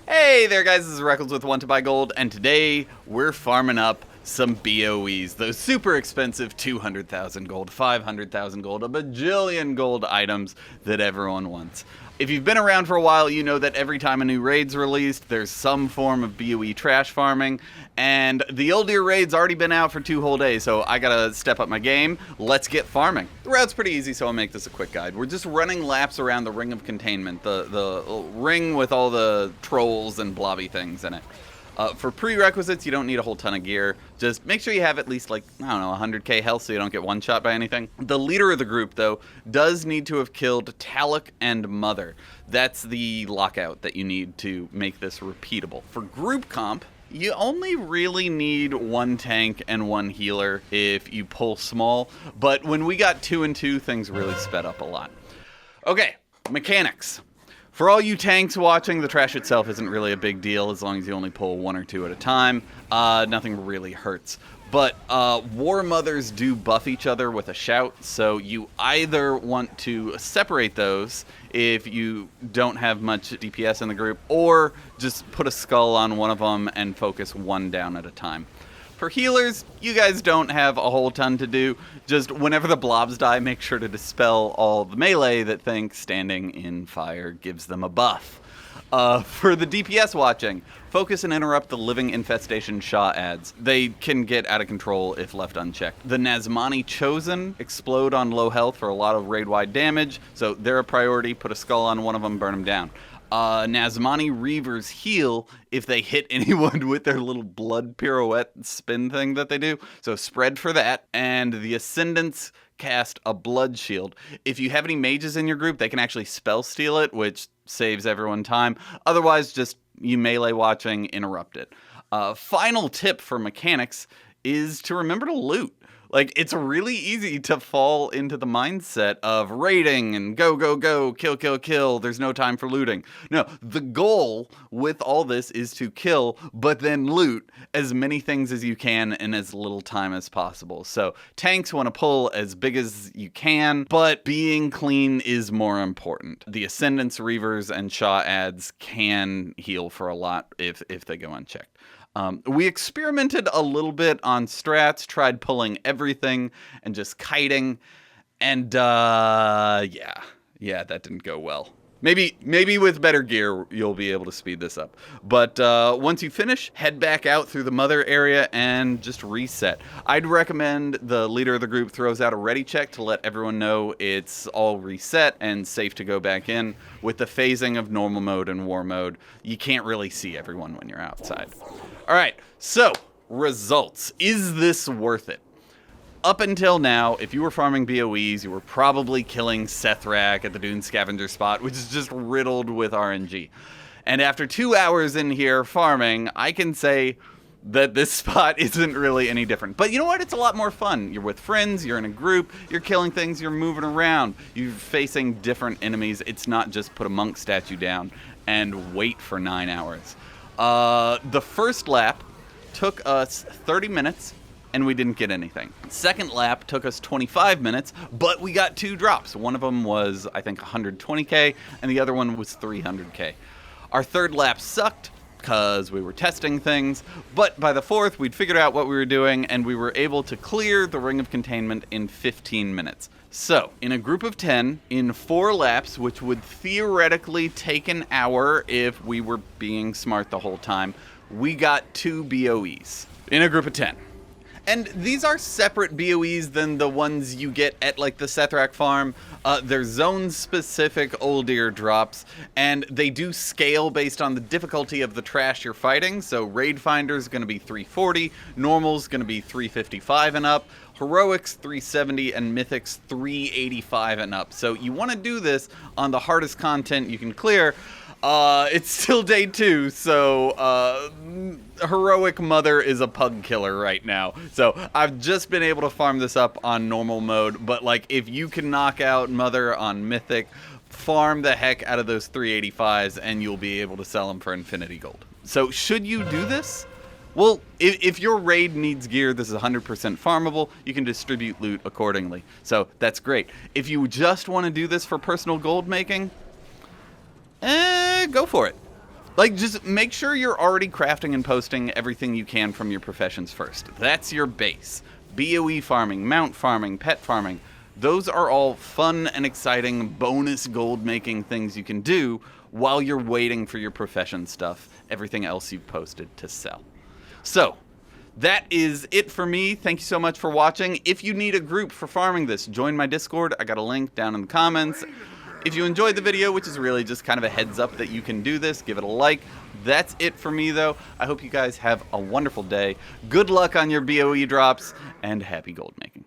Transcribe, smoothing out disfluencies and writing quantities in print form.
Hey there guys, this is Reckles with WTBGold, and today we're farming up some BoEs, those super expensive 200,000 gold, 500,000 gold, a bajillion gold items that everyone wants. If you've been around for a while, you know that every time a new raid's released, there's some form of BoE trash farming, and the ULDIR raid's already been out for 2 whole days, so I gotta step up my game. Let's get farming. The route's pretty easy, so I'll make this a quick guide. We're just running laps around the ring of containment, the ring with all the trolls and blobby things in it. For prerequisites, you don't need a whole ton of gear. Just make sure you have at least, like, I don't know, 100k health so you don't get one-shot by anything. The leader of the group, though, does need to have killed Talik and Mother. That's the lockout that you need to make this repeatable. For group comp, you only really need 1 tank and 1 healer if you pull small, but when we got 2 and 2, things really sped up a lot. Okay, mechanics. For all you tanks watching, the trash itself isn't really a big deal as long as you only pull 1 or 2 at a time. Nothing really hurts. But War Mothers do buff each other with a shout, so you either want to separate those if you don't have much DPS in the group, or just put a skull on one of them and focus 1 down at a time. For healers, you guys don't have a whole ton to do. Just whenever the blobs die, make sure to dispel all the melee that think standing in fire gives them a buff. For the DPS watching, focus and interrupt the living infestation Shah adds. They can get out of control if left unchecked. The Nazmani Chosen explode on low health for a lot of raid-wide damage, so they're a priority. Put a skull on one of them, burn them down. Nazmani Reavers heal if they hit anyone with their little blood pirouette spin thing that they do. So spread for that. And the Ascendants cast a blood shield. If you have any mages in your group, they can actually spell steal it, which saves everyone time. Otherwise, just you melee watching, interrupt it. Final tip for mechanics is to remember to loot. Like, it's really easy to fall into the mindset of raiding and go, go, go, kill, kill, kill. There's no time for looting. No, the goal with all this is to kill, but then loot as many things as you can in as little time as possible. So tanks want to pull as big as you can, but being clean is more important. The Ascendants, Reavers, and Shah adds can heal for a lot if they go unchecked. We experimented a little bit on strats, tried pulling everything and just kiting, and yeah, that didn't go well. Maybe with better gear, you'll be able to speed this up. But once you finish, head back out through the mother area and just reset. I'd recommend the leader of the group throws out a ready check to let everyone know it's all reset and safe to go back in. With the phasing of normal mode and war mode, you can't really see everyone when you're outside. All right, so results. Is this worth it? Up until now, if you were farming BoEs, you were probably killing Sethrak at the Dune Scavenger spot, which is just riddled with RNG. And after 2 hours in here farming, I can say that this spot isn't really any different. But you know what? It's a lot more fun. You're with friends, you're in a group, you're killing things, you're moving around, you're facing different enemies. It's not just put a monk statue down and wait for 9 hours. The first lap took us 30 minutes and we didn't get anything. Second lap took us 25 minutes, but we got 2 drops. One of them was, I think, 120k, and the other one was 300k. Our third lap sucked because we were testing things, but by the fourth, we'd figured out what we were doing, and we were able to clear the ring of containment in 15 minutes. So, in a group of 10, in 4 laps, which would theoretically take an hour if we were being smart the whole time, we got 2 BoEs in a group of 10. And these are separate BoEs than the ones you get at, like, the Sethrak farm. They're zone-specific ULDIR drops, and they do scale based on the difficulty of the trash you're fighting. So Raid Finder's going to be 340, Normal's going to be 355 and up, Heroics 370, and Mythics 385 and up. So you want to do this on the hardest content you can clear. It's still day 2, so Heroic Mother is a pug killer right now. So I've just been able to farm this up on normal mode, but like if you can knock out Mother on Mythic, farm the heck out of those 385s and you'll be able to sell them for infinity gold. So should you do this? Well, if your raid needs gear, this is 100% farmable. You can distribute loot accordingly. So that's great. If you just want to do this for personal gold making, go for it. Like, just make sure you're already crafting and posting everything you can from your professions first. That's your base. BoE farming, mount farming, pet farming. Those are all fun and exciting bonus gold making things you can do while you're waiting for your profession stuff, everything else you've posted to sell. So, that is it for me. Thank you so much for watching. If you need a group for farming this, join my Discord. I got a link down in the comments. If you enjoyed the video, which is really just kind of a heads up that you can do this, give it a like. That's it for me, though. I hope you guys have a wonderful day. Good luck on your BoE drops, and happy gold making.